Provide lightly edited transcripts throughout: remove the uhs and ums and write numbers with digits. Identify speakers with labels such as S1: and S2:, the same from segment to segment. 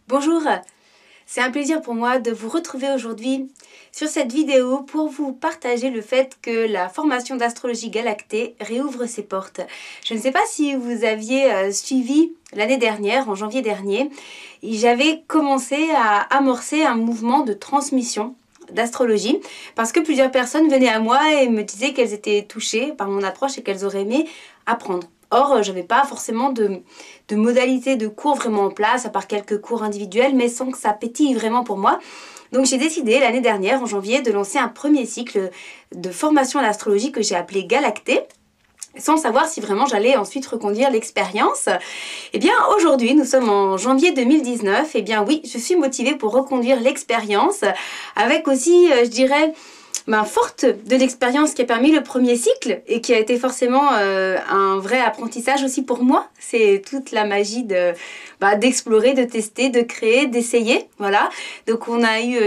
S1: Bonjour, c'est un plaisir pour moi de vous retrouver aujourd'hui sur cette vidéo pour vous partager le fait que la formation d'astrologie galactée réouvre ses portes. Je ne sais pas si vous aviez suivi l'année dernière, en janvier dernier, j'avais commencé à amorcer un mouvement de transmission d'astrologie parce que plusieurs personnes venaient à moi et me disaient qu'elles étaient touchées par mon approche et qu'elles auraient aimé apprendre. Or, je n'avais pas forcément de modalités de cours vraiment en place, à part quelques cours individuels, mais sans que ça pétille vraiment pour moi. Donc j'ai décidé l'année dernière, en janvier, de lancer un premier cycle de formation à l'astrologie que j'ai appelé Galactée, sans savoir si vraiment j'allais ensuite reconduire l'expérience. Eh bien aujourd'hui, nous sommes en janvier 2019, eh bien oui, je suis motivée pour reconduire l'expérience, avec aussi, je dirais, forte de l'expérience qui a permis le premier cycle et qui a été forcément un vrai apprentissage aussi pour moi. C'est toute la magie d'explorer, de tester, de créer, d'essayer. Voilà. Donc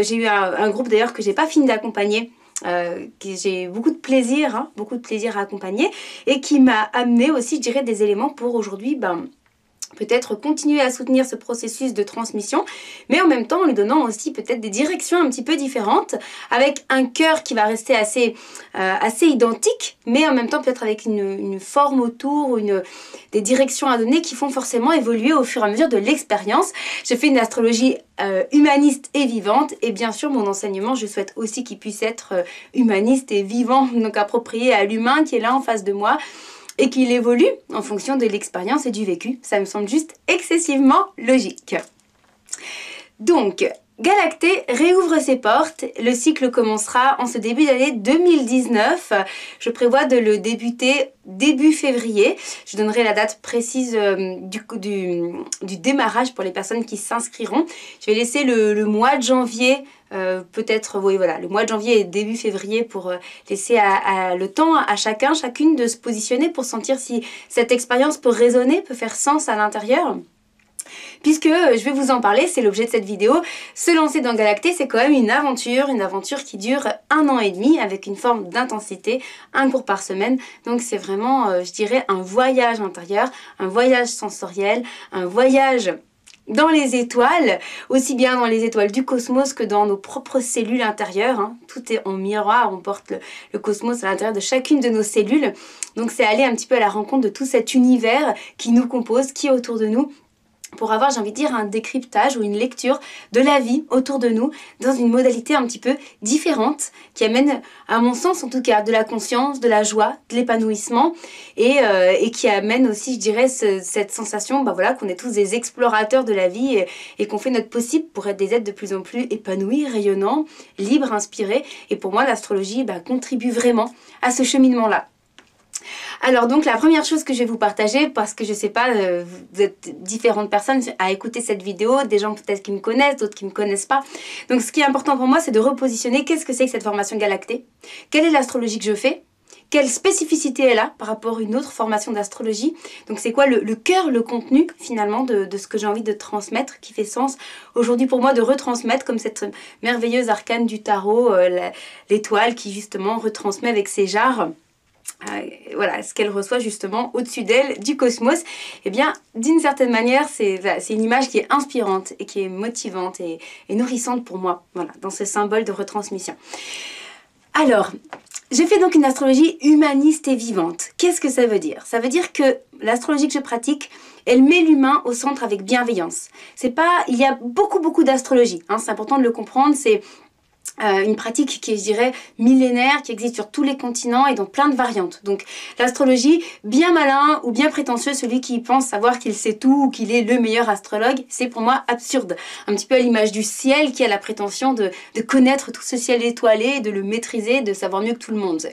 S1: j'ai eu un groupe d'ailleurs que j'ai pas fini d'accompagner. Que j'ai beaucoup de plaisir à accompagner et qui m'a amené aussi, je dirais, des éléments pour aujourd'hui, peut-être continuer à soutenir ce processus de transmission, mais en même temps en lui donnant aussi peut-être des directions un petit peu différentes, avec un cœur qui va rester assez identique, mais en même temps peut-être avec une forme autour, ou des directions à donner qui font forcément évoluer au fur et à mesure de l'expérience. Je fais une astrologie humaniste et vivante, et bien sûr mon enseignement, je souhaite aussi qu'il puisse être humaniste et vivant, donc approprié à l'humain qui est là en face de moi, et qu'il évolue en fonction de l'expérience et du vécu. Ça me semble juste excessivement logique. Donc, Galactée réouvre ses portes. Le cycle commencera en ce début d'année 2019. Je prévois de le débuter début février. Je donnerai la date précise du démarrage pour les personnes qui s'inscriront. Je vais laisser le mois de janvier, le mois de janvier et début février pour laisser le temps à chacune de se positionner pour sentir si cette expérience peut résonner, peut faire sens à l'intérieur. Puisque je vais vous en parler, c'est l'objet de cette vidéo. Se lancer dans Galactée, c'est quand même une aventure qui dure 1 an et demi avec une forme d'intensité, un cours par semaine. Donc c'est vraiment, je dirais, un voyage intérieur, un voyage sensoriel, un voyage dans les étoiles, aussi bien dans les étoiles du cosmos que dans nos propres cellules intérieures. Tout est en miroir, on porte le cosmos à l'intérieur de chacune de nos cellules. Donc c'est aller un petit peu à la rencontre de tout cet univers qui nous compose, qui est autour de nous, pour avoir, j'ai envie de dire, un décryptage ou une lecture de la vie autour de nous dans une modalité un petit peu différente qui amène, à mon sens en tout cas, de la conscience, de la joie, de l'épanouissement et qui amène aussi, je dirais, cette sensation qu'on est tous des explorateurs de la vie et qu'on fait notre possible pour être des êtres de plus en plus épanouis, rayonnants, libres, inspirés. Et pour moi, l'astrologie contribue vraiment à ce cheminement-là. Alors donc la première chose que je vais vous partager, parce que je sais pas, vous êtes différentes personnes à écouter cette vidéo, des gens peut-être qui me connaissent, d'autres qui me connaissent pas. Donc ce qui est important pour moi, c'est de repositionner qu'est-ce que c'est que cette formation Galactée, quelle est l'astrologie que je fais, quelle spécificité elle a par rapport à une autre formation d'astrologie. Donc c'est quoi le cœur, le contenu finalement de ce que j'ai envie de transmettre, qui fait sens aujourd'hui pour moi de retransmettre comme cette merveilleuse arcane du tarot, l'étoile qui justement retransmet avec ses jarres. Ce qu'elle reçoit justement au-dessus d'elle du cosmos. Eh bien, d'une certaine manière, c'est une image qui est inspirante et qui est motivante et nourrissante pour moi, dans ce symbole de retransmission. Alors, j'ai fait donc une astrologie humaniste et vivante. Qu'est-ce que ça veut dire? Ça veut dire que l'astrologie que je pratique, elle met l'humain au centre avec bienveillance. Il y a beaucoup d'astrologie, c'est important de le comprendre, c'est une pratique qui est, je dirais, millénaire, qui existe sur tous les continents et dans plein de variantes. Donc l'astrologie, bien malin ou bien prétentieux, celui qui pense savoir qu'il sait tout ou qu'il est le meilleur astrologue, c'est pour moi absurde. Un petit peu à l'image du ciel qui a la prétention de connaître tout ce ciel étoilé, de le maîtriser, de savoir mieux que tout le monde.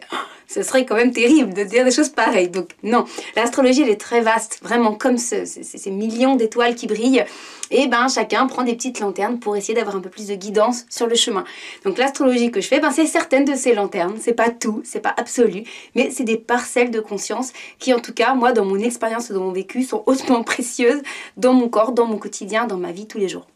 S1: Ce serait quand même terrible de dire des choses pareilles. Donc non, l'astrologie elle est très vaste, vraiment comme ces millions d'étoiles qui brillent. Et chacun prend des petites lanternes pour essayer d'avoir un peu plus de guidance sur le chemin. Donc l'astrologie que je fais, c'est certaines de ces lanternes, c'est pas tout, c'est pas absolu, mais c'est des parcelles de conscience qui en tout cas, moi dans mon expérience et dans mon vécu, sont hautement précieuses dans mon corps, dans mon quotidien, dans ma vie tous les jours.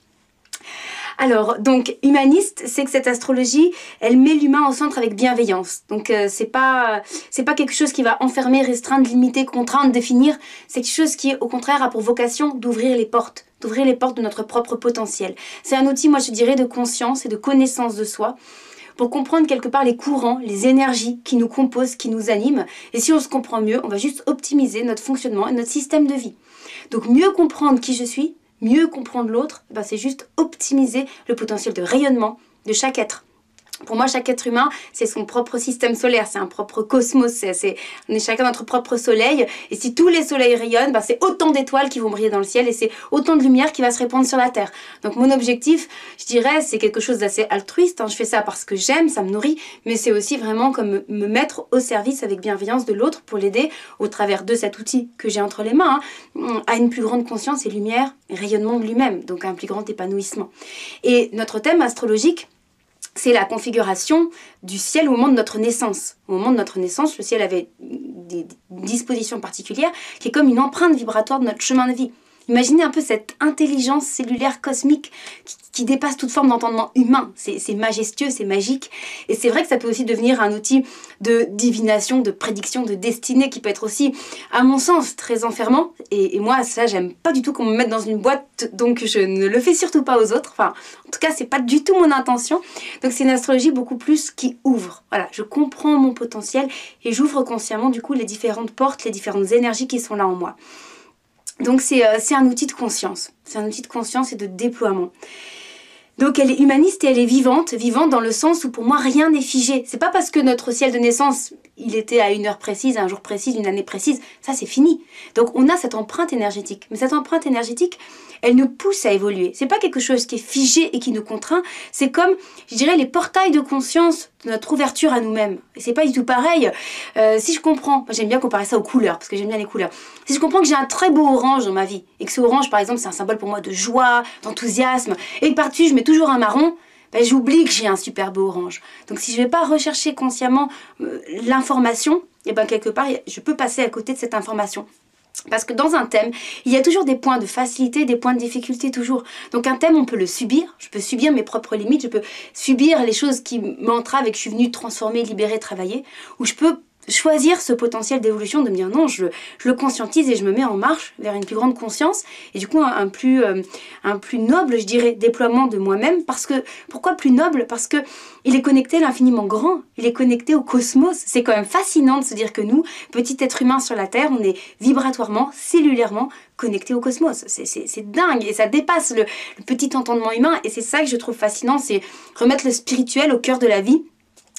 S1: Alors, donc, humaniste, c'est que cette astrologie, elle met l'humain au centre avec bienveillance. Donc, c'est pas quelque chose qui va enfermer, restreindre, limiter, contraindre, définir. C'est quelque chose qui, au contraire, a pour vocation d'ouvrir les portes de notre propre potentiel. C'est un outil, moi, je dirais, de conscience et de connaissance de soi, pour comprendre quelque part les courants, les énergies qui nous composent, qui nous animent. Et si on se comprend mieux, on va juste optimiser notre fonctionnement et notre système de vie. Donc, mieux comprendre qui je suis, mieux comprendre l'autre, ben c'est juste optimiser le potentiel de rayonnement de chaque être. Pour moi, chaque être humain, c'est son propre système solaire, c'est un propre cosmos, on est chacun notre propre soleil. Et si tous les soleils rayonnent, ben c'est autant d'étoiles qui vont briller dans le ciel et c'est autant de lumière qui va se répandre sur la Terre. Donc mon objectif, je dirais, c'est quelque chose d'assez altruiste. Je fais ça parce que j'aime, ça me nourrit, mais c'est aussi vraiment comme me mettre au service avec bienveillance de l'autre pour l'aider au travers de cet outil que j'ai entre les mains, à une plus grande conscience et lumière et rayonnement de lui-même, donc à un plus grand épanouissement. Et notre thème astrologique, c'est la configuration du ciel au moment de notre naissance. Au moment de notre naissance, le ciel avait des dispositions particulières qui est comme une empreinte vibratoire de notre chemin de vie. Imaginez un peu cette intelligence cellulaire cosmique qui dépasse toute forme d'entendement humain. C'est majestueux, c'est magique. Et c'est vrai que ça peut aussi devenir un outil de divination, de prédiction, de destinée, qui peut être aussi, à mon sens, très enfermant. Et moi, ça, j'aime pas du tout qu'on me mette dans une boîte, donc je ne le fais surtout pas aux autres. Enfin, en tout cas, c'est pas du tout mon intention. Donc c'est une astrologie beaucoup plus qui ouvre. Voilà, je comprends mon potentiel et j'ouvre consciemment, du coup, les différentes portes, les différentes énergies qui sont là en moi. Donc c'est un outil de conscience. C'est un outil de conscience et de déploiement. Donc elle est humaniste et elle est vivante dans le sens où pour moi rien n'est figé. C'est pas parce que notre ciel de naissance, il était à une heure précise, à un jour précis, une année précise, ça c'est fini. Donc on a cette empreinte énergétique. Mais cette empreinte énergétique, elle nous pousse à évoluer. C'est pas quelque chose qui est figé et qui nous contraint. C'est comme, je dirais, les portails de conscience de notre ouverture à nous-mêmes. Et c'est pas du tout pareil. Si je comprends, j'aime bien comparer ça aux couleurs, parce que j'aime bien les couleurs. Si je comprends que j'ai un très beau orange dans ma vie, et que ce orange, par exemple, c'est un symbole pour moi de joie, d'enthousiasme, et que par-dessus je mets toujours un marron, ben, j'oublie que j'ai un super beau orange. Donc si je vais pas rechercher consciemment l'information, et ben quelque part, je peux passer à côté de cette information. Parce que dans un thème, il y a toujours des points de facilité, des points de difficulté toujours. Donc un thème, on peut le subir. Je peux subir mes propres limites, je peux subir les choses qui m'entravent et que je suis venue transformer, libérer, travailler. Ou je peux choisir ce potentiel d'évolution, de me dire non, je le conscientise et je me mets en marche vers une plus grande conscience et du coup un plus noble, je dirais, déploiement de moi-même. Parce que, pourquoi plus noble? Parce que il est connecté à l'infiniment grand, il est connecté au cosmos. C'est quand même fascinant de se dire que nous, petits êtres humains sur la Terre, on est vibratoirement, cellulairement connectés au cosmos. C'est dingue et ça dépasse le petit entendement humain et c'est ça que je trouve fascinant, c'est remettre le spirituel au cœur de la vie.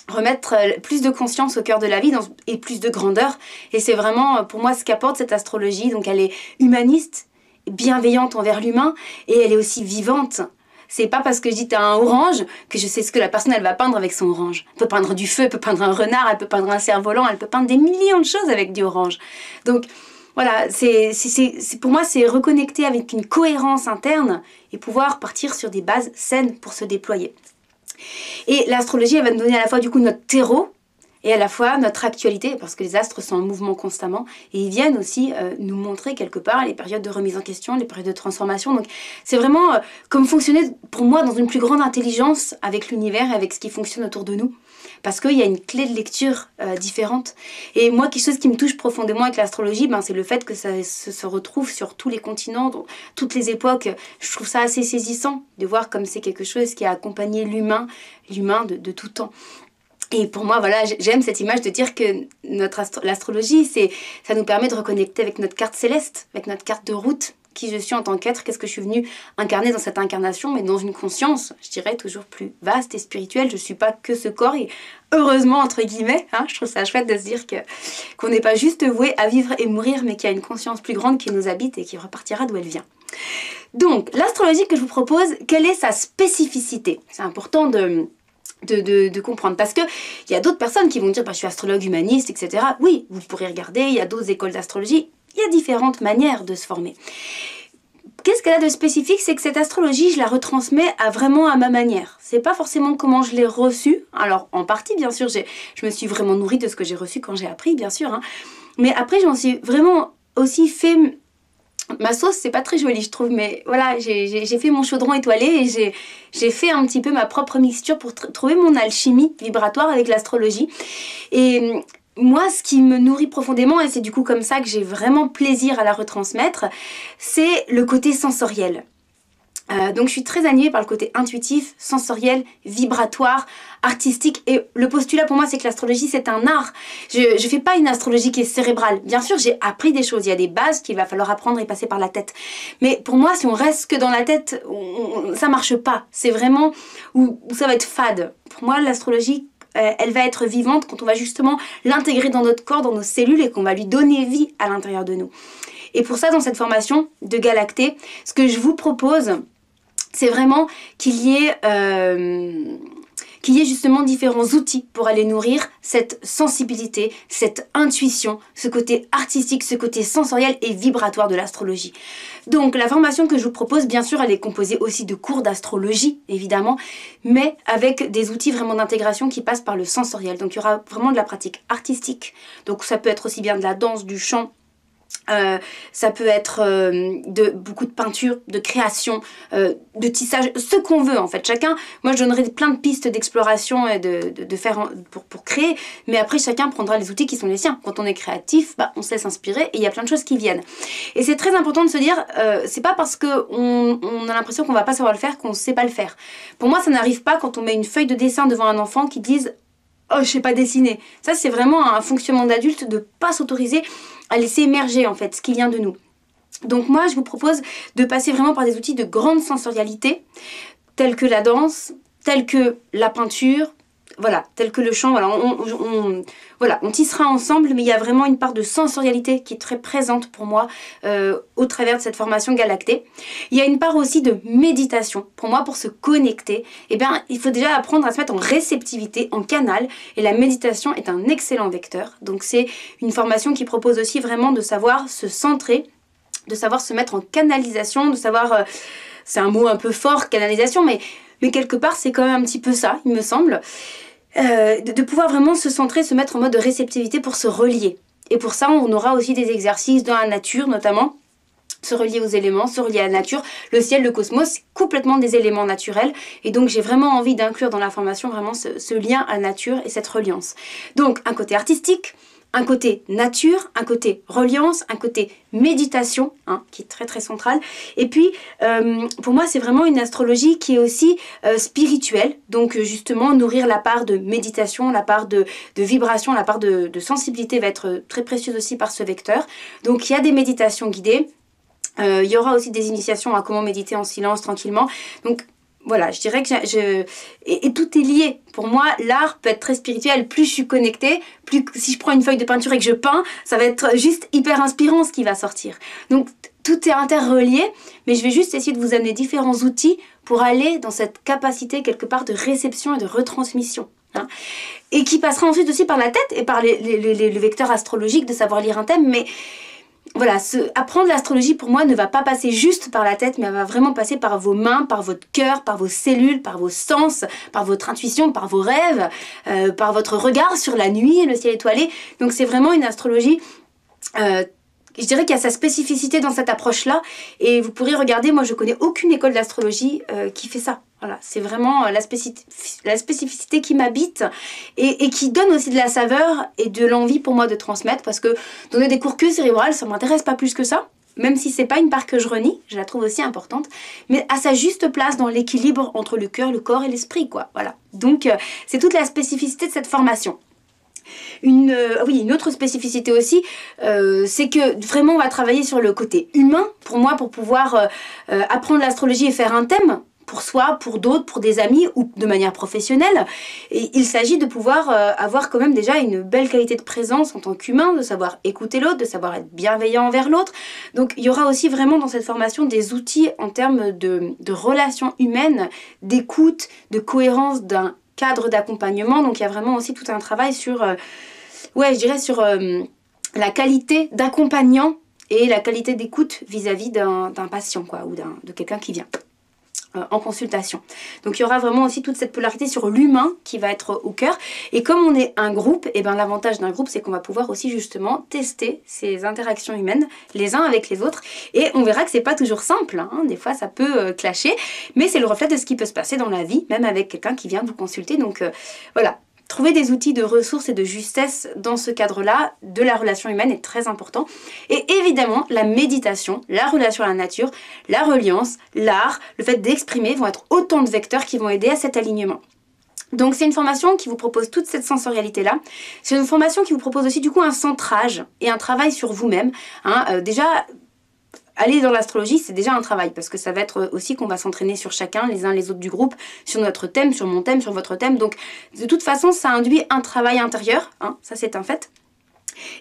S1: Remettre plus de conscience au cœur de la vie et plus de grandeur. Et c'est vraiment pour moi ce qu'apporte cette astrologie. Donc elle est humaniste, bienveillante envers l'humain et elle est aussi vivante. C'est pas parce que je dis t'as un orange que je sais ce que la personne elle va peindre avec son orange. Elle peut peindre du feu, elle peut peindre un renard, elle peut peindre un cerf-volant, elle peut peindre des millions de choses avec du orange. Donc voilà, pour moi c'est reconnecter avec une cohérence interne et pouvoir partir sur des bases saines pour se déployer. Et l'astrologie, elle va nous donner à la fois du coup notre terreau et à la fois notre actualité, parce que les astres sont en mouvement constamment, et ils viennent aussi nous montrer quelque part les périodes de remise en question, les périodes de transformation. Donc c'est vraiment comme fonctionner pour moi dans une plus grande intelligence avec l'univers et avec ce qui fonctionne autour de nous. Parce qu'il y a une clé de lecture différente. Et moi, quelque chose qui me touche profondément avec l'astrologie, ben, c'est le fait que ça se retrouve sur tous les continents, dans toutes les époques. Je trouve ça assez saisissant de voir comme c'est quelque chose qui a accompagné l'humain de tout temps. Et pour moi, voilà, j'aime cette image de dire que l'astrologie, ça nous permet de reconnecter avec notre carte céleste, avec notre carte de route, qui je suis en tant qu'être, qu'est-ce que je suis venue incarner dans cette incarnation, mais dans une conscience, je dirais, toujours plus vaste et spirituelle. Je ne suis pas que ce corps, et heureusement, entre guillemets, hein, je trouve ça chouette de se dire qu'on n'est pas juste voué à vivre et mourir, mais qu'il y a une conscience plus grande qui nous habite et qui repartira d'où elle vient. Donc, l'astrologie que je vous propose, quelle est sa spécificité? C'est important de comprendre, parce que il y a d'autres personnes qui vont dire je suis astrologue humaniste, etc. Oui, vous pourrez regarder, il y a d'autres écoles d'astrologie, il y a différentes manières de se former. Qu'est-ce qu'elle a de spécifique? C'est que cette astrologie, je la retransmets vraiment à ma manière. C'est pas forcément comment je l'ai reçue. Alors, en partie, bien sûr, je me suis vraiment nourrie de ce que j'ai reçu quand j'ai appris, bien sûr. Hein. Mais après, j'en suis vraiment aussi fait Ma sauce, c'est pas très joli, je trouve, mais voilà, j'ai fait mon chaudron étoilé et j'ai fait un petit peu ma propre mixture pour trouver mon alchimie vibratoire avec l'astrologie. Et moi, ce qui me nourrit profondément, et c'est du coup comme ça que j'ai vraiment plaisir à la retransmettre, c'est le côté sensoriel. Donc je suis très animée par le côté intuitif, sensoriel, vibratoire, artistique, et le postulat pour moi c'est que l'astrologie c'est un art. Je fais pas une astrologie qui est cérébrale. Bien sûr j'ai appris des choses, il y a des bases qu'il va falloir apprendre et passer par la tête. Mais pour moi si on reste que dans la tête, ça marche pas. C'est vraiment où ça va être fade. Pour moi l'astrologie elle va être vivante quand on va justement l'intégrer dans notre corps, dans nos cellules et qu'on va lui donner vie à l'intérieur de nous. Et pour ça dans cette formation de Galacté, ce que je vous propose, c'est vraiment qu'il y ait justement différents outils pour aller nourrir cette sensibilité, cette intuition, ce côté artistique, ce côté sensoriel et vibratoire de l'astrologie. Donc la formation que je vous propose, bien sûr, elle est composée aussi de cours d'astrologie, évidemment, mais avec des outils vraiment d'intégration qui passent par le sensoriel. Donc il y aura vraiment de la pratique artistique, donc ça peut être aussi bien de la danse, du chant, ça peut être beaucoup de peinture, de création, de tissage, ce qu'on veut en fait. Chacun, moi je donnerai plein de pistes d'exploration et de faire pour créer, mais après chacun prendra les outils qui sont les siens. Quand on est créatif, bah, on se laisse inspirer et il y a plein de choses qui viennent. Et c'est très important de se dire, c'est pas parce qu'on a l'impression qu'on va pas savoir le faire qu'on sait pas le faire. Pour moi ça n'arrive pas quand on met une feuille de dessin devant un enfant qui dise « Oh, je sais pas dessiner ». Ça c'est vraiment un fonctionnement d'adulte de pas s'autoriser à laisser émerger en fait ce qui vient de nous. Donc moi je vous propose de passer vraiment par des outils de grande sensorialité, tels que la danse, tels que la peinture, voilà, tels que le chant, voilà, on tissera ensemble, mais il y a vraiment une part de sensorialité qui est très présente pour moi au travers de cette formation Galacté. Il y a une part aussi de méditation. Pour moi, pour se connecter, eh bien, il faut déjà apprendre à se mettre en réceptivité, en canal, et la méditation est un excellent vecteur. Donc c'est une formation qui propose aussi vraiment de savoir se centrer, de savoir se mettre en canalisation, de savoir, c'est un mot un peu fort, canalisation, mais quelque part c'est quand même un petit peu ça, il me semble. De pouvoir vraiment se centrer, se mettre en mode de réceptivité pour se relier. Et pour ça, on aura aussi des exercices dans la nature, notamment, se relier aux éléments, se relier à la nature. Le ciel, le cosmos, c'est complètement des éléments naturels. Et donc, j'ai vraiment envie d'inclure dans la formation vraiment ce lien à la nature et cette reliance. Donc, un côté artistique, un côté nature, un côté reliance, un côté méditation, hein, qui est très très central. Et puis, pour moi, c'est vraiment une astrologie qui est aussi spirituelle. Donc, justement, nourrir la part de méditation, la part de vibration, la part de sensibilité va être très précieuse aussi par ce vecteur. Donc, il y a des méditations guidées. Il y aura aussi des initiations à comment méditer en silence, tranquillement. Donc, voilà, je dirais que et tout est lié. Pour moi, l'art peut être très spirituel. Plus je suis connectée, plus si je prends une feuille de peinture et que je peins, ça va être juste hyper inspirant ce qui va sortir. Donc, tout est interrelié, mais je vais juste essayer de vous amener différents outils pour aller dans cette capacité quelque part de réception et de retransmission. Hein, et qui passera ensuite aussi par la tête et par le vecteur astrologique de savoir lire un thème, mais voilà, apprendre l'astrologie pour moi ne va pas passer juste par la tête, mais elle va vraiment passer par vos mains, par votre cœur, par vos cellules, par vos sens, par votre intuition, par vos rêves, par votre regard sur la nuit et le ciel étoilé. Donc c'est vraiment une astrologie, je dirais qu'il y a sa spécificité dans cette approche-là, et vous pourrez regarder, moi je connais aucune école d'astrologie qui fait ça. Voilà, c'est vraiment la spécificité qui m'habite et qui donne aussi de la saveur et de l'envie pour moi de transmettre, parce que donner des cours que cérébrales, ça m'intéresse pas plus que ça, même si c'est pas une part que je renie, je la trouve aussi importante, mais à sa juste place dans l'équilibre entre le cœur, le corps et l'esprit, quoi. Voilà. Donc c'est toute la spécificité de cette formation. Une autre spécificité aussi, c'est que vraiment on va travailler sur le côté humain, pour moi, pour pouvoir apprendre l'astrologie et faire un thème, pour soi, pour d'autres, pour des amis ou de manière professionnelle. Et il s'agit de pouvoir avoir quand même déjà une belle qualité de présence en tant qu'humain, de savoir écouter l'autre, de savoir être bienveillant envers l'autre. Donc il y aura aussi vraiment dans cette formation des outils en termes de relations humaines, d'écoute, de cohérence d'un cadre d'accompagnement. Donc il y a vraiment aussi tout un travail sur, je dirais sur la qualité d'accompagnant et la qualité d'écoute vis-à-vis d'un patient, quoi, ou de quelqu'un qui vient. en consultation. Donc il y aura vraiment aussi toute cette polarité sur l'humain qui va être au cœur. Et comme on est un groupe, et ben l'avantage d'un groupe, c'est qu'on va pouvoir aussi justement tester ces interactions humaines les uns avec les autres. Et on verra que c'est pas toujours simple, hein. Des fois ça peut clasher, mais c'est le reflet de ce qui peut se passer dans la vie, même avec quelqu'un qui vient vous consulter. Donc voilà. Trouver des outils de ressources et de justesse dans ce cadre-là de la relation humaine est très important. Et évidemment, la méditation, la relation à la nature, la reliance, l'art, le fait d'exprimer vont être autant de vecteurs qui vont aider à cet alignement. Donc c'est une formation qui vous propose toute cette sensorialité-là. C'est une formation qui vous propose aussi du coup un centrage et un travail sur vous-même. Déjà, aller dans l'astrologie, c'est déjà un travail, parce que ça va être aussi qu'on va s'entraîner sur chacun, les uns les autres du groupe, sur notre thème, sur mon thème, sur votre thème. Donc de toute façon, ça induit un travail intérieur, ça c'est un fait.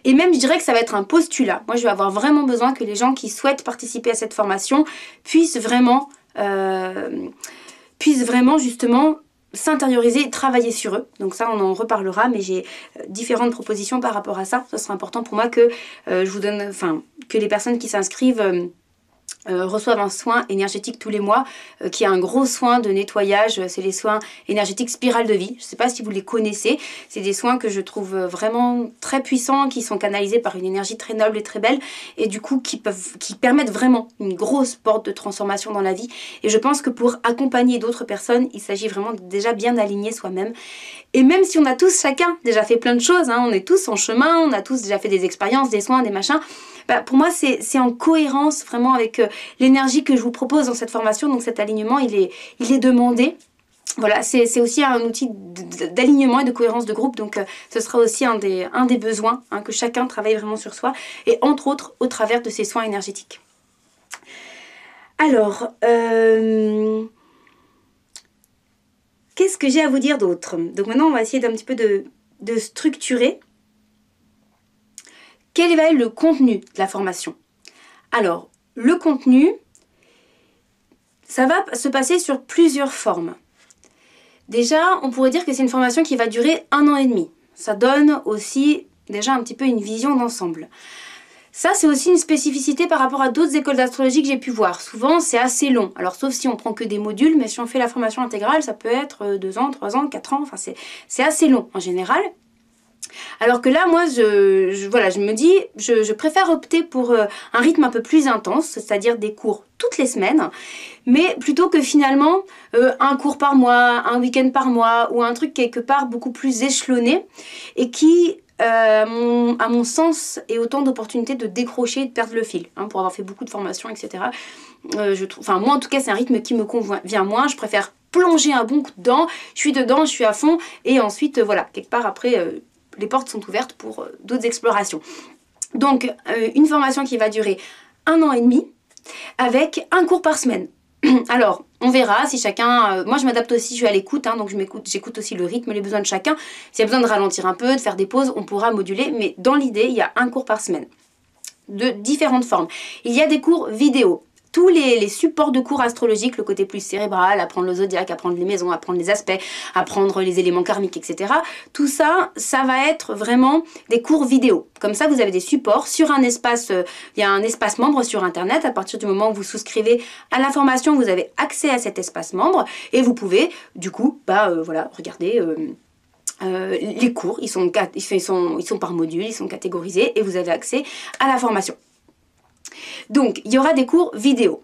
S1: Et même, je dirais que ça va être un postulat. Moi, je vais avoir vraiment besoin que les gens qui souhaitent participer à cette formation puissent vraiment justement s'intérioriser et travailler sur eux. Donc ça, on en reparlera, mais j'ai différentes propositions par rapport à ça. Ça sera important pour moi que je vous donne, que les personnes qui s'inscrivent reçoivent un soin énergétique tous les mois, qui est un gros soin de nettoyage. C'est les soins énergétiques spirale de vie. Je ne sais pas si vous les connaissez. C'est des soins que je trouve vraiment très puissants, qui sont canalisés par une énergie très noble et très belle, et du coup qui permettent vraiment une grosse porte de transformation dans la vie. Et je pense que pour accompagner d'autres personnes, il s'agit vraiment de déjà bien aligner soi-même. Et même si on a tous chacun déjà fait plein de choses, on est tous en chemin, on a tous déjà fait des expériences, des soins, des machins, pour moi c'est en cohérence vraiment avec l'énergie que je vous propose dans cette formation. Donc cet alignement il est demandé. Voilà, c'est aussi un outil d'alignement et de cohérence de groupe, donc ce sera aussi un des besoins, que chacun travaille vraiment sur soi, et entre autres au travers de ces soins énergétiques. Alors, qu'est-ce que j'ai à vous dire d'autre? Donc maintenant on va essayer d'un petit peu de structurer. Quel va être le contenu de la formation? Alors, le contenu, ça va se passer sur plusieurs formes. Déjà, on pourrait dire que c'est une formation qui va durer 1 an et demi. Ça donne aussi déjà un petit peu une vision d'ensemble. Ça, c'est aussi une spécificité par rapport à d'autres écoles d'astrologie que j'ai pu voir. Souvent, c'est assez long. Alors, sauf si on prend que des modules, mais si on fait la formation intégrale, ça peut être 2 ans, 3 ans, 4 ans. Enfin, c'est assez long en général. Alors que là, moi, je me dis, je préfère opter pour un rythme un peu plus intense, c'est-à-dire des cours toutes les semaines, mais plutôt que finalement un cours par mois, un week-end par mois, ou un truc quelque part beaucoup plus échelonné, et qui, à mon sens, est autant d'opportunités de décrocher et de perdre le fil, pour avoir fait beaucoup de formations, etc. Moi, en tout cas, c'est un rythme qui me convient moins. Je préfère plonger un bon coup dedans, je suis à fond, et ensuite, voilà, quelque part après... les portes sont ouvertes pour d'autres explorations. Donc, une formation qui va durer 1 an et demi, avec un cours par semaine. Alors, on verra si chacun... moi, je m'adapte aussi, je suis à l'écoute, donc j'écoute aussi le rythme, les besoins de chacun. S'il y a besoin de ralentir un peu, de faire des pauses, on pourra moduler, mais dans l'idée, il y a un cours par semaine, de différentes formes. Il y a des cours vidéo. Tous les supports de cours astrologiques, le côté plus cérébral, apprendre le zodiaque, apprendre les maisons, apprendre les aspects, apprendre les éléments karmiques, etc. Tout ça, ça va être vraiment des cours vidéo. Comme ça, vous avez des supports sur un espace, il y a un espace membre sur Internet. À partir du moment où vous souscrivez à la formation, vous avez accès à cet espace membre et vous pouvez, du coup, regarder... les cours, ils sont par module, ils sont catégorisés et vous avez accès à la formation. Donc, il y aura des cours vidéo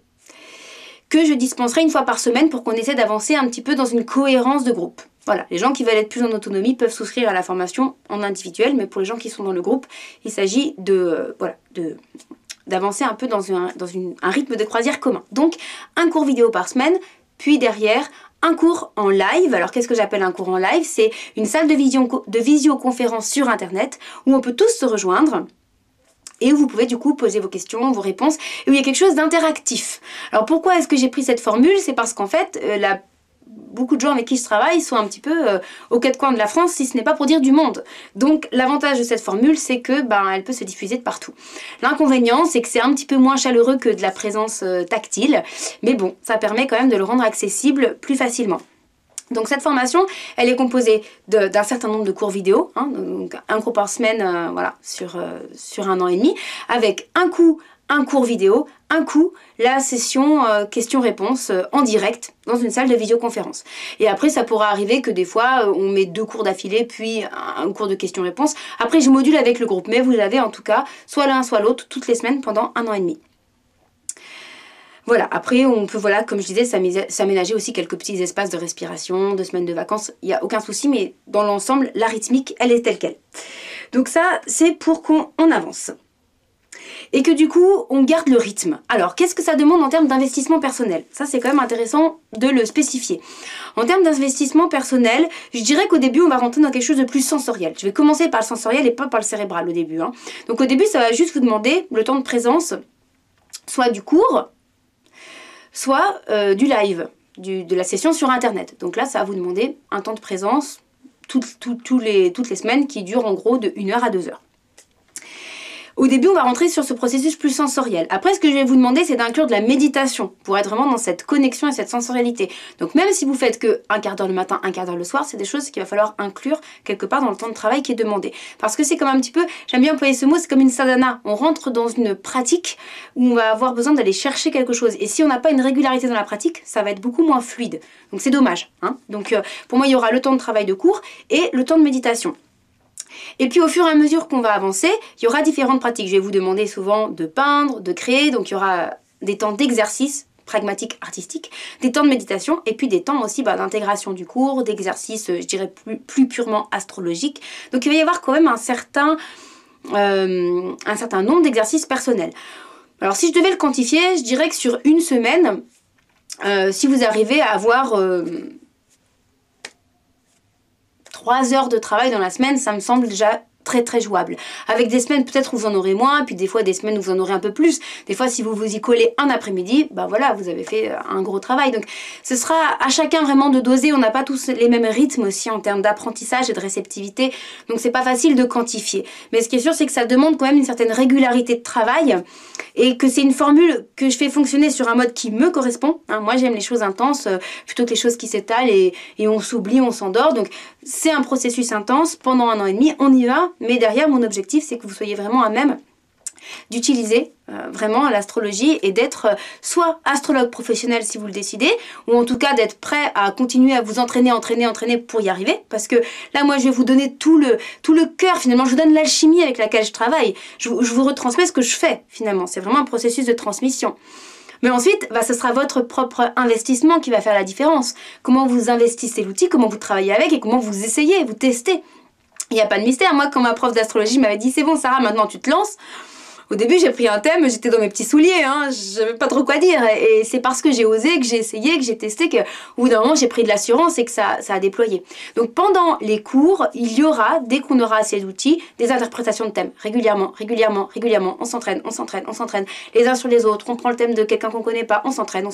S1: que je dispenserai 1 fois par semaine pour qu'on essaie d'avancer un petit peu dans une cohérence de groupe. Voilà, les gens qui veulent être plus en autonomie peuvent souscrire à la formation en individuel, mais pour les gens qui sont dans le groupe, il s'agit d'avancer un peu dans un rythme de croisière commun. Donc, un cours vidéo par semaine, puis derrière, un cours en live. Alors, qu'est-ce que j'appelle un cours en live? C'est une salle de visioconférence sur Internet où on peut tous se rejoindre. Et où vous pouvez du coup poser vos questions, vos réponses, et où il y a quelque chose d'interactif. Alors pourquoi est-ce que j'ai pris cette formule? C'est parce qu'en fait, beaucoup de gens avec qui je travaille sont un petit peu aux 4 coins de la France, si ce n'est pas pour dire du monde. Donc l'avantage de cette formule, c'est que elle peut se diffuser de partout. L'inconvénient, c'est que c'est un petit peu moins chaleureux que de la présence tactile, mais bon, ça permet quand même de le rendre accessible plus facilement. Donc cette formation, elle est composée d'un certain nombre de cours vidéo, donc un cours par semaine sur 1 an et demi, avec un coup un cours vidéo, un coup la session questions-réponses en direct dans une salle de vidéoconférence. Et après, ça pourra arriver que des fois, on met 2 cours d'affilée, puis un cours de questions-réponses. Après, je module avec le groupe, mais vous avez en tout cas soit l'un, soit l'autre, toutes les semaines pendant 1 an et demi. Voilà, après on peut, voilà, comme je disais, s'aménager aussi quelques petits espaces de respiration, 2 semaines de vacances, il n'y a aucun souci, mais dans l'ensemble, la rythmique, elle est telle qu'elle. Donc ça, c'est pour qu'on avance. Et que du coup, on garde le rythme. Alors, qu'est-ce que ça demande en termes d'investissement personnel? Ça, c'est quand même intéressant de le spécifier. En termes d'investissement personnel, je dirais qu'au début, on va rentrer dans quelque chose de plus sensoriel. Je vais commencer par le sensoriel et pas par le cérébral au début. Donc au début, ça va juste vous demander le temps de présence, soit du cours, soit du live, de la session sur internet. Donc là, ça va vous demander un temps de présence toutes les semaines qui dure en gros de 1 heure à 2 heures. Au début, on va rentrer sur ce processus plus sensoriel. Après, ce que je vais vous demander, c'est d'inclure de la méditation pour être vraiment dans cette connexion et cette sensorialité. Donc même si vous faites que 1/4 d'heure le matin, 1/4 d'heure le soir, c'est des choses qu'il va falloir inclure quelque part dans le temps de travail qui est demandé. Parce que c'est comme un petit peu, j'aime bien employer ce mot, c'est comme une sadhana. On rentre dans une pratique où on va avoir besoin d'aller chercher quelque chose. Et si on n'a pas une régularité dans la pratique, ça va être beaucoup moins fluide. Donc c'est dommage. Donc pour moi, il y aura le temps de travail de cours et le temps de méditation. Et puis au fur et à mesure qu'on va avancer, il y aura différentes pratiques. Je vais vous demander souvent de peindre, de créer, donc il y aura des temps d'exercice pragmatique, artistique, des temps de méditation et puis des temps aussi d'intégration du cours, d'exercice, je dirais plus purement astrologique. Donc il va y avoir quand même un certain nombre d'exercices personnels. Alors si je devais le quantifier, je dirais que sur une semaine, si vous arrivez à avoir 3 heures de travail dans la semaine, ça me semble déjà très jouable. Avec des semaines peut-être où vous en aurez moins, puis des fois des semaines où vous en aurez un peu plus. Des fois si vous vous y collez un après-midi, bah voilà, vous avez fait un gros travail. Donc ce sera à chacun vraiment de doser. On n'a pas tous les mêmes rythmes aussi en termes d'apprentissage et de réceptivité. Donc c'est pas facile de quantifier. Mais ce qui est sûr, c'est que ça demande quand même une certaine régularité de travail et que c'est une formule que je fais fonctionner sur un mode qui me correspond. Moi j'aime les choses intenses plutôt que les choses qui s'étalent et on s'oublie, on s'endort. Donc c'est un processus intense pendant 1 an et demi, on y va. Mais derrière, mon objectif, c'est que vous soyez vraiment à même d'utiliser vraiment l'astrologie et d'être soit astrologue professionnel si vous le décidez, ou en tout cas d'être prêt à continuer à vous entraîner pour y arriver. Parce que là, moi, je vais vous donner tout le cœur, finalement. Je vous donne l'alchimie avec laquelle je travaille. Je vous retransmets ce que je fais, finalement. C'est vraiment un processus de transmission. Mais ensuite, ce sera votre propre investissement qui va faire la différence. Comment vous investissez l'outil, comment vous travaillez avec et comment vous essayez, vous testez. Il n'y a pas de mystère. Moi, quand ma prof d'astrologie m'avait dit « C'est bon, Sarah, maintenant tu te lances », au début, j'ai pris un thème, j'étais dans mes petits souliers, je n'avais pas trop quoi dire. Et c'est parce que j'ai osé, que j'ai essayé, que j'ai testé, qu'au bout d'un moment, j'ai pris de l'assurance et que ça a déployé. Donc pendant les cours, il y aura, dès qu'on aura ces outils, des interprétations de thèmes. Régulièrement, on s'entraîne. Les uns sur les autres, on prend le thème de quelqu'un qu'on ne connaît pas, on s'entraîne.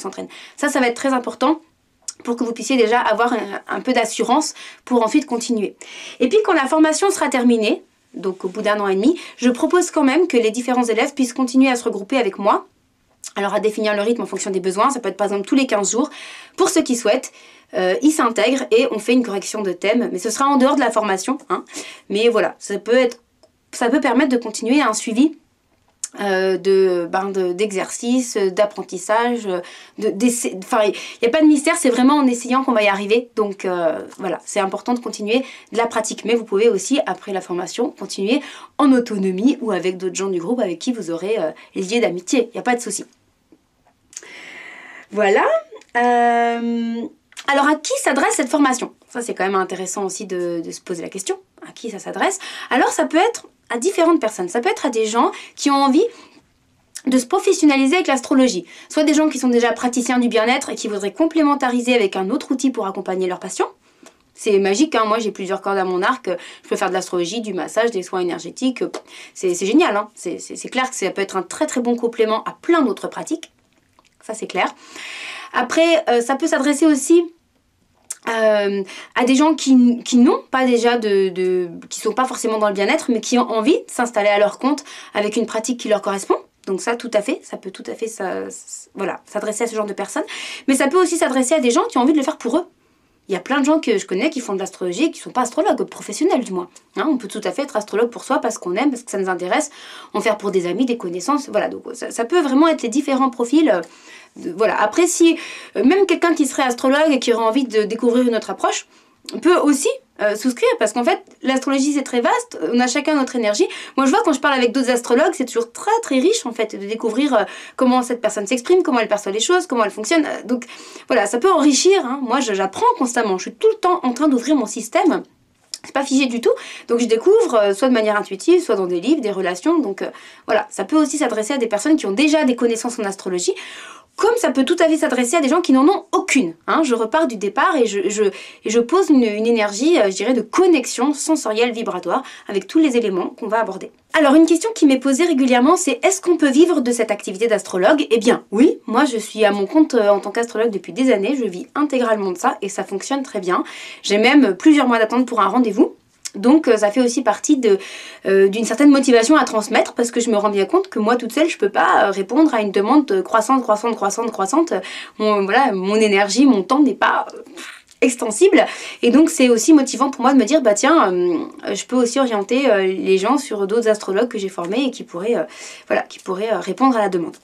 S1: Ça va être très important pour que vous puissiez déjà avoir un peu d'assurance pour ensuite continuer. Et puis quand la formation sera terminée, donc au bout d'1 an et demi, je propose quand même que les différents élèves puissent continuer à se regrouper avec moi. Alors à définir le rythme en fonction des besoins, ça peut être par exemple tous les 15 jours. Pour ceux qui souhaitent, ils s'intègrent et on fait une correction de thème, mais ce sera en dehors de la formation. Mais voilà, ça peut permettre de continuer un suivi d'exercice, d'apprentissage, enfin il n'y a pas de mystère, c'est vraiment en essayant qu'on va y arriver. Donc voilà, c'est important de continuer de la pratique, mais vous pouvez aussi après la formation continuer en autonomie ou avec d'autres gens du groupe avec qui vous aurez lié d'amitié, il n'y a pas de souci. Voilà. Alors à qui s'adresse cette formation? Ça c'est quand même intéressant aussi de se poser la question. À qui ça s'adresse? Alors ça peut être à différentes personnes. Ça peut être à des gens qui ont envie de se professionnaliser avec l'astrologie. Soit des gens qui sont déjà praticiens du bien-être et qui voudraient complémentariser avec un autre outil pour accompagner leurs patients. C'est magique, moi j'ai plusieurs cordes à mon arc, je peux faire de l'astrologie, du massage, des soins énergétiques, c'est génial, c'est clair que ça peut être un très bon complément à plein d'autres pratiques, ça c'est clair. Après, ça peut s'adresser aussi à des gens qui n'ont pas déjà qui sont pas forcément dans le bien-être, mais qui ont envie de s'installer à leur compte avec une pratique qui leur correspond. Donc ça, tout à fait, ça peut tout à fait s'adresser à ce genre de personnes. Mais ça peut aussi s'adresser à des gens qui ont envie de le faire pour eux. Il y a plein de gens que je connais qui font de l'astrologie et qui ne sont pas astrologues, professionnels du moins. Hein, on peut tout à fait être astrologue pour soi parce qu'on aime, parce que ça nous intéresse, en faire pour des amis, des connaissances, voilà. Donc ça peut vraiment être les différents profils. Voilà. Après, si même quelqu'un qui serait astrologue et qui aurait envie de découvrir une autre approche, peut aussi souscrire, parce qu'en fait l'astrologie c'est très vaste, on a chacun notre énergie. Moi je vois quand je parle avec d'autres astrologues, c'est toujours très très riche en fait de découvrir comment cette personne s'exprime, comment elle perçoit les choses, comment elle fonctionne. Donc voilà, ça peut enrichir, hein. Moi j'apprends constamment, je suis tout le temps en train d'ouvrir mon système. C'est pas figé du tout, donc je découvre soit de manière intuitive, soit dans des livres, des relations, donc voilà, ça peut aussi s'adresser à des personnes qui ont déjà des connaissances en astrologie, comme ça peut tout à fait s'adresser à des gens qui n'en ont aucune. Hein. Je repars du départ et je pose une énergie, je dirais, de connexion sensorielle vibratoire avec tous les éléments qu'on va aborder. Alors une question qui m'est posée régulièrement, c'est est-ce qu'on peut vivre de cette activité d'astrologue? Eh bien oui, moi je suis à mon compte en tant qu'astrologue depuis des années, je vis intégralement de ça et ça fonctionne très bien. J'ai même plusieurs mois d'attente pour un rendez-vous. Donc ça fait aussi partie d'une certaine motivation à transmettre, parce que je me rends bien compte que moi toute seule je peux pas répondre à une demande croissante. Voilà, mon énergie, mon temps n'est pas extensible, et donc c'est aussi motivant pour moi de me dire bah tiens, je peux aussi orienter les gens sur d'autres astrologues que j'ai formés et qui pourraient répondre à la demande.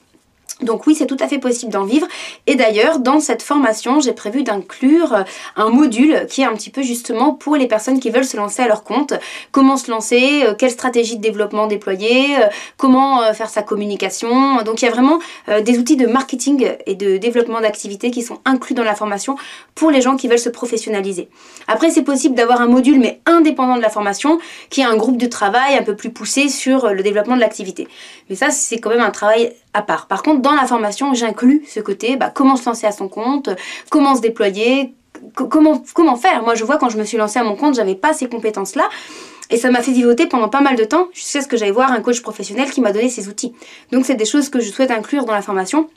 S1: Donc oui, c'est tout à fait possible d'en vivre. Et d'ailleurs, dans cette formation, j'ai prévu d'inclure un module qui est un petit peu justement pour les personnes qui veulent se lancer à leur compte. Comment se lancer, quelle stratégie de développement déployer, comment faire sa communication. Donc il y a vraiment des outils de marketing et de développement d'activité qui sont inclus dans la formation pour les gens qui veulent se professionnaliser. Après, c'est possible d'avoir un module, mais indépendant de la formation, qui est un groupe de travail un peu plus poussé sur le développement de l'activité. Mais ça, c'est quand même un travail à part. Par contre, dans la formation, j'inclus ce côté, comment se lancer à son compte, comment se déployer, comment faire. Moi, je vois quand je me suis lancée à mon compte, j'avais pas ces compétences-là. Et ça m'a fait vivoter pendant pas mal de temps, jusqu'à ce que j'aille voir un coach professionnel qui m'a donné ces outils. Donc, c'est des choses que je souhaite inclure dans la formation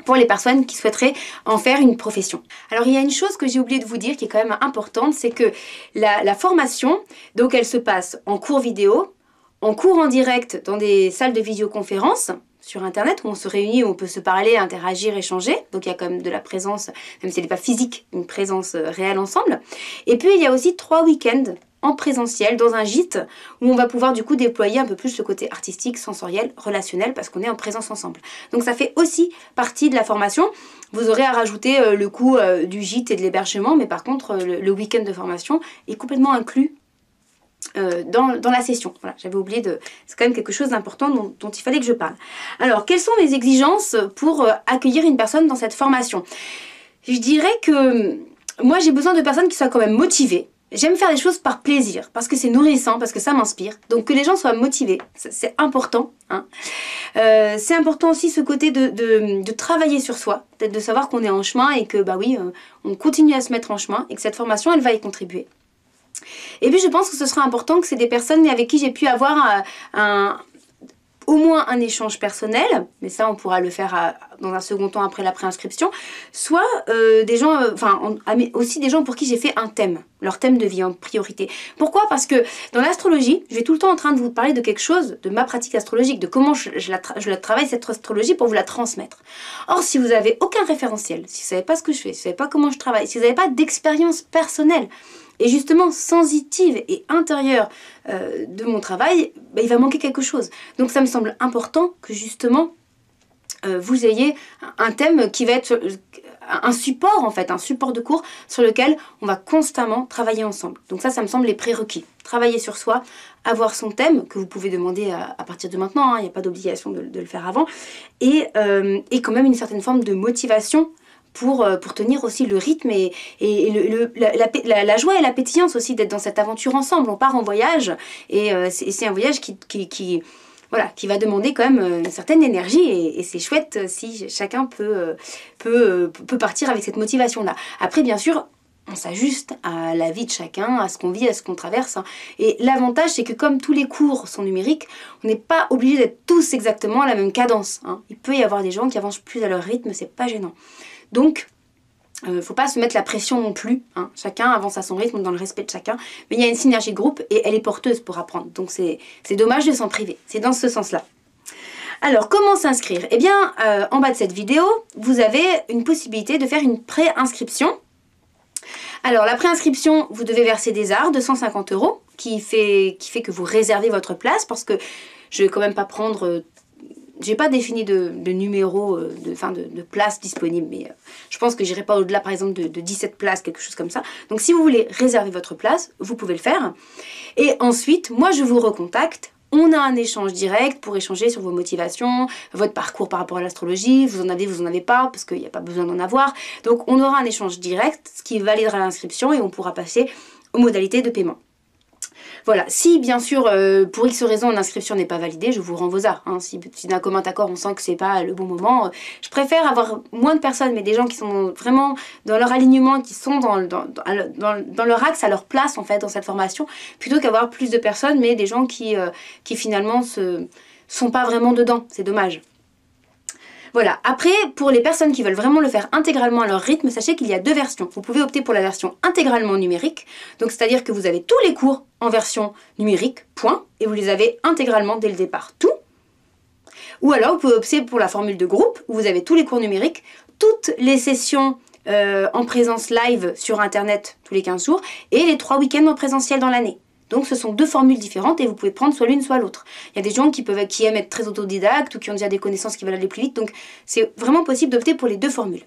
S1: pour les personnes qui souhaiteraient en faire une profession. Alors, il y a une chose que j'ai oublié de vous dire qui est quand même importante, c'est que la formation, donc elle se passe en cours vidéo, en cours en direct dans des salles de visioconférence, sur internet où on se réunit, où on peut se parler, interagir, échanger. Donc il y a quand même de la présence, même si elle n'est pas physique, une présence réelle ensemble. Et puis il y a aussi 3 week-ends en présentiel dans un gîte où on va pouvoir du coup déployer un peu plus le côté artistique, sensoriel, relationnel parce qu'on est en présence ensemble. Donc ça fait aussi partie de la formation. Vous aurez à rajouter le coût du gîte et de l'hébergement, mais par contre le week-end de formation est complètement inclus dans la session. Voilà, j'avais oublié c'est quand même quelque chose d'important dont il fallait que je parle. Alors, quelles sont les exigences pour accueillir une personne dans cette formation? Je dirais que moi, j'ai besoin de personnes qui soient quand même motivées. J'aime faire les choses par plaisir, parce que c'est nourrissant, parce que ça m'inspire. Donc, que les gens soient motivés, c'est important. Hein. C'est important aussi ce côté de travailler sur soi, peut-être de savoir qu'on est en chemin et que, on continue à se mettre en chemin et que cette formation, elle va y contribuer. Et puis je pense que ce sera important que c'est des personnes avec qui j'ai pu avoir au moins un échange personnel, mais ça on pourra le faire dans un second temps après la préinscription, soit des gens, aussi des gens pour qui j'ai fait un thème, leur thème de vie en priorité. Pourquoi? Parce que dans l'astrologie, je vais tout le temps en train de vous parler de quelque chose, de ma pratique astrologique, de comment je la travaille cette astrologie pour vous la transmettre. Or, si vous n'avez aucun référentiel, si vous ne savez pas ce que je fais, si vous ne savez pas comment je travaille, si vous n'avez pas d'expérience personnelle, et justement sensitive et intérieure de mon travail, il va manquer quelque chose. Donc ça me semble important que justement vous ayez un thème qui va être un support en fait, un support de cours sur lequel on va constamment travailler ensemble. Donc ça me semble les prérequis. Travailler sur soi, avoir son thème, que vous pouvez demander à partir de maintenant, hein, il n'y a pas d'obligation de le faire avant, et quand même une certaine forme de motivation pour tenir aussi le rythme et la joie et la pétillance aussi d'être dans cette aventure ensemble. On part en voyage et c'est un voyage qui va demander quand même une certaine énergie et c'est chouette si chacun peut partir avec cette motivation-là. Après, bien sûr, on s'ajuste à la vie de chacun, à ce qu'on vit, à ce qu'on traverse. Hein. Et l'avantage, c'est que comme tous les cours sont numériques, on n'est pas obligé d'être tous exactement à la même cadence. Hein. Il peut y avoir des gens qui avancent plus à leur rythme, c'est pas gênant. Donc, faut pas se mettre la pression non plus. Hein. Chacun avance à son rythme, dans le respect de chacun. Mais il y a une synergie de groupe et elle est porteuse pour apprendre. Donc, c'est dommage de s'en priver. C'est dans ce sens-là. Alors, comment s'inscrire? Eh bien, en bas de cette vidéo, vous avez une possibilité de faire une pré-inscription. Alors la préinscription, vous devez verser des arts de 150 € qui fait que vous réservez votre place parce que je vais quand même pas prendre... j'ai pas défini de numéro, de place disponible, mais je pense que j'irai pas au-delà par exemple de 17 places, quelque chose comme ça. Donc si vous voulez réserver votre place, vous pouvez le faire. Et ensuite, moi je vous recontacte. On a un échange direct pour échanger sur vos motivations, votre parcours par rapport à l'astrologie, vous en avez pas, parce qu'il n'y a pas besoin d'en avoir. Donc on aura un échange direct, ce qui validera l'inscription et on pourra passer aux modalités de paiement. Voilà, si bien sûr, pour X raison, l'inscription n'est pas validée, je vous rends vos arts. Hein. Si d'un commun accord, on sent que c'est pas le bon moment, je préfère avoir moins de personnes, mais des gens qui sont vraiment dans leur alignement, qui sont dans leur axe, à leur place en fait dans cette formation, plutôt qu'avoir plus de personnes, mais des gens qui finalement sont pas vraiment dedans. C'est dommage. Voilà, après, pour les personnes qui veulent vraiment le faire intégralement à leur rythme, sachez qu'il y a deux versions. Vous pouvez opter pour la version intégralement numérique, donc c'est-à-dire que vous avez tous les cours en version numérique, point, et vous les avez intégralement dès le départ, tout. Ou alors, vous pouvez opter pour la formule de groupe, où vous avez tous les cours numériques, toutes les sessions en présence live sur Internet tous les 15 jours, et les 3 week-ends en présentiel dans l'année. Donc ce sont deux formules différentes et vous pouvez prendre soit l'une soit l'autre. Il y a des gens qui aiment être très autodidactes ou qui ont déjà des connaissances qui veulent aller plus vite, donc c'est vraiment possible d'opter pour les deux formules.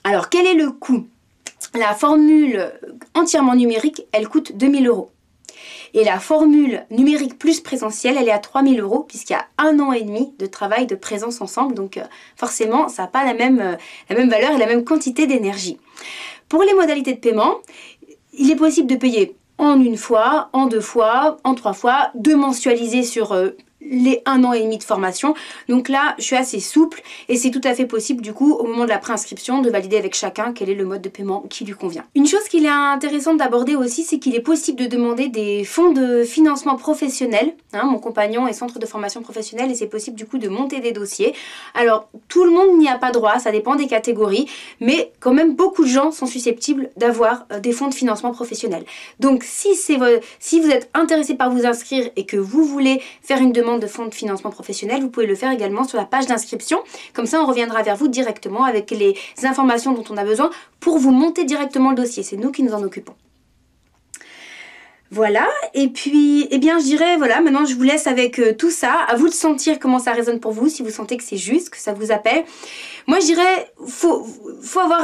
S1: Alors quel est le coût? La formule entièrement numérique, elle coûte 2000 €. Et la formule numérique plus présentielle, elle est à 3000 € puisqu'il y a 1 an et demi de travail de présence ensemble, donc forcément ça n'a pas la même valeur et la même quantité d'énergie. Pour les modalités de paiement, il est possible de payer en une fois, en 2 fois, en 3 fois, de mensualiser sur les 1 an et demi de formation. Donc là, je suis assez souple et c'est tout à fait possible du coup au moment de la préinscription de valider avec chacun quel est le mode de paiement qui lui convient. Une chose qu'il est intéressant d'aborder aussi, c'est qu'il est possible de demander des fonds de financement professionnel. Hein, mon compagnon est centre de formation professionnelle et c'est possible du coup de monter des dossiers. Alors tout le monde n'y a pas droit, ça dépend des catégories, mais quand même beaucoup de gens sont susceptibles d'avoir des fonds de financement professionnel. Donc si vous êtes intéressé par vous inscrire et que vous voulez faire une demande de fonds de financement professionnel, vous pouvez le faire également sur la page d'inscription. Comme ça, on reviendra vers vous directement avec les informations dont on a besoin pour vous monter directement le dossier. C'est nous qui nous en occupons. Voilà, et puis, eh bien, je dirais, voilà, maintenant je vous laisse avec tout ça. À vous de sentir comment ça résonne pour vous, si vous sentez que c'est juste, que ça vous appelle. Moi, je dirais, faut avoir,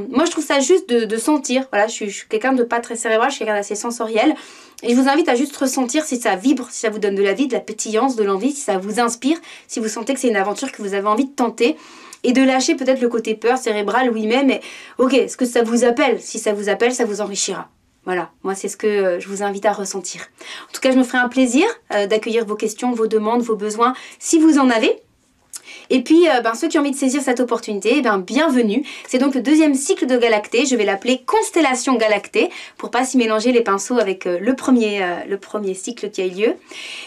S1: moi je trouve ça juste de sentir. Voilà, je suis quelqu'un de pas très cérébral, je suis quelqu'un d'assez sensoriel. Et je vous invite à juste ressentir si ça vibre, si ça vous donne de la vie, de la pétillance, de l'envie, si ça vous inspire, si vous sentez que c'est une aventure que vous avez envie de tenter. Et de lâcher peut-être le côté peur cérébrale, oui mais ok, est-ce que ça vous appelle? Si ça vous appelle, ça vous enrichira. Voilà, moi c'est ce que je vous invite à ressentir. En tout cas, je me ferai un plaisir d'accueillir vos questions, vos demandes, vos besoins, si vous en avez. Et puis, ceux qui ont envie de saisir cette opportunité, bienvenue. C'est donc le deuxième cycle de Galactée. Je vais l'appeler Constellation Galactée, pour pas s'y mélanger les pinceaux avec le premier cycle qui a eu lieu.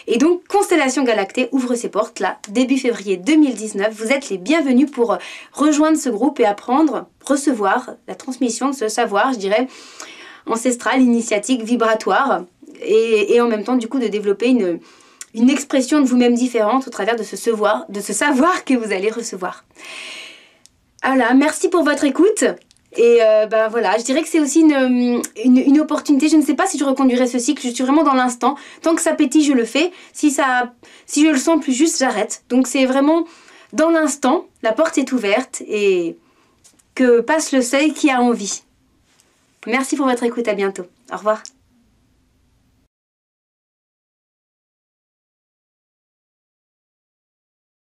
S1: Et donc, Constellation Galactée ouvre ses portes, là, début février 2019. Vous êtes les bienvenus pour rejoindre ce groupe et apprendre, recevoir la transmission de ce savoir, je dirais, ancestral, initiatique, vibratoire, et en même temps, du coup, de développer une expression de vous-même différente au travers de ce savoir que vous allez recevoir. Voilà, merci pour votre écoute. Et voilà, je dirais que c'est aussi une opportunité. Je ne sais pas si je reconduirai ce cycle, je suis vraiment dans l'instant. Tant que ça pétille, je le fais. Si je le sens plus juste, j'arrête. Donc c'est vraiment dans l'instant, la porte est ouverte et que passe le seuil qui a envie. Merci pour votre écoute, à bientôt. Au revoir.